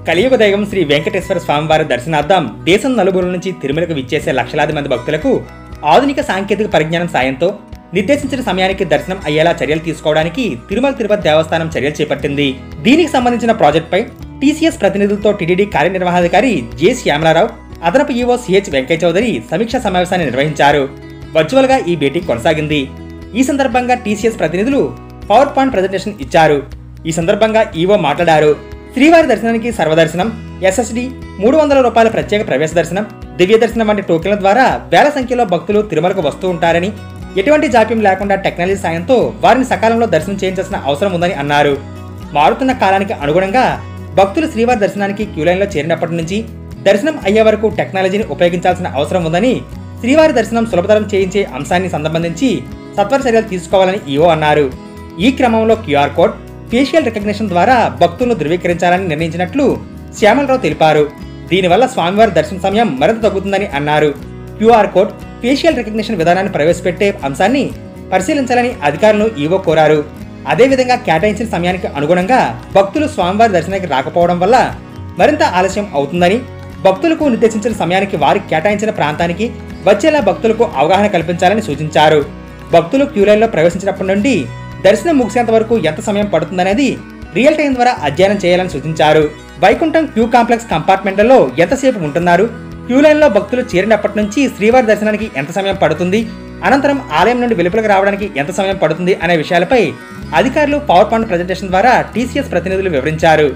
కలియుగ దైవం శ్రీ వెంకటేశ్వర స్వామివారి దర్శనార్థం దేశం నలుమూలల నుంచి తిరుమలకు విచ్చేసే లక్షలాది మంది భక్తులకు ఆధునిక సాంకేతిక పరిజ్ఞానం సాయంతో నిర్దేశించిన సమయానికి దర్శనం అయ్యేలా చర్యలు తీసుకోవడానికి తిరుమల తిరుపతి దేవస్థానం చర్యలు చేపట్టింది. దీనికి సంబంధించిన ప్రాజెక్టుపై టీసీఎస్ ప్రతినిధులతో టీటీడీ కార్యనిర్వహణాధికారి జె శ్యామలారావు, అదనపు ఈవో సిహెచ్ వెంకయ్య చౌదరి సమీక్షా సమావేశాన్ని నిర్వహించారు. వర్చువల్ గా ఈ భేటీ కొనసాగింది. ఈ సందర్భంగా టీసీఎస్ ప్రతినిధులు పవర్ పాయింట్ ప్రెజెంటేషన్ ఇచ్చారు. ఈ సందర్భంగా ఈవో మాట్లాడారు. శ్రీవారి దర్శనానికి సర్వదర్శనం, ఎస్ఎస్డి, 300 రూపాయల ప్రత్యేక ప్రవేశ దర్శనం, దివ్య దర్శనం వంటి టోకెన్ల ద్వారా వేల సంఖ్యలో భక్తులు తిరుమలకు వస్తూ ఉంటారని, ఎటువంటి జాప్యం లేకుండా టెక్నాలజీ సాయంతో వారిని సకాలంలో దర్శనం చేయించాల్సిన అవసరం ఉందని అన్నారు. మారుతున్న కాలానికి అనుగుణంగా భక్తులు శ్రీవారి దర్శనానికి క్యూలైన్లో చేరినప్పటి నుంచి దర్శనం అయ్యే వరకు టెక్నాలజీని ఉపయోగించాల్సిన అవసరం ఉందని, శ్రీవారి దర్శనం సులభతరం చేయించే అంశాన్ని సంబంధించి సత్వర చర్యలు తీసుకోవాలని ఈవో అన్నారు. ఈ క్రమంలో క్యూఆర్ కోడ్, ఫేషియల్ రికగ్నిషన్ ద్వారా భక్తులను ధృవీకరించాలని నిర్ణయించినట్లు శ్యామలరావు తెలిపారు. దీనివల్ల స్వామివారి దర్శన సమయం మరింత తగ్గుతుందని అన్నారు. క్యూఆర్ కోడ్, ఫేషియల్ రికగ్నిషన్ విధానాన్ని ప్రవేశపెట్టే అంశాన్ని పరిశీలించాలని అధికారులను ఈవో కోరారు. అదేవిధంగా కేటాయించిన సమయానికి అనుగుణంగా భక్తులు స్వామివారి దర్శనానికి రాకపోవడం వల్ల మరింత ఆలస్యం అవుతుందని, భక్తులకు నిర్దేశించిన సమయానికి వారికి కేటాయించిన ప్రాంతానికి వచ్చేలా భక్తులకు అవగాహన కల్పించాలని సూచించారు. భక్తులు క్యూలైన్లో ప్రవేశించినప్పటి నుండి దర్శనం ముగిసేంత వరకు ఎంత సమయం పడుతుందనేది రియల్ టైం ద్వారా అధ్యయనం చేయాలని సూచించారు. వైకుంఠం క్యూ కాంప్లెక్స్ కంపార్ట్మెంట్లలో ఎంతసేపు ఉంటున్నారు, క్యూలైన్లో భక్తులు చేరినప్పటి నుంచి శ్రీవారి దర్శనానికి ఎంత సమయం పడుతుంది, అనంతరం ఆలయం నుండి వెలుపలకు రావడానికి ఎంత సమయం పడుతుంది అనే విషయాలపై అధికారులు పవర్ పాయింట్ ప్రెజెంటేషన్ ద్వారా టీసీఎస్ ప్రతినిధులు వివరించారు.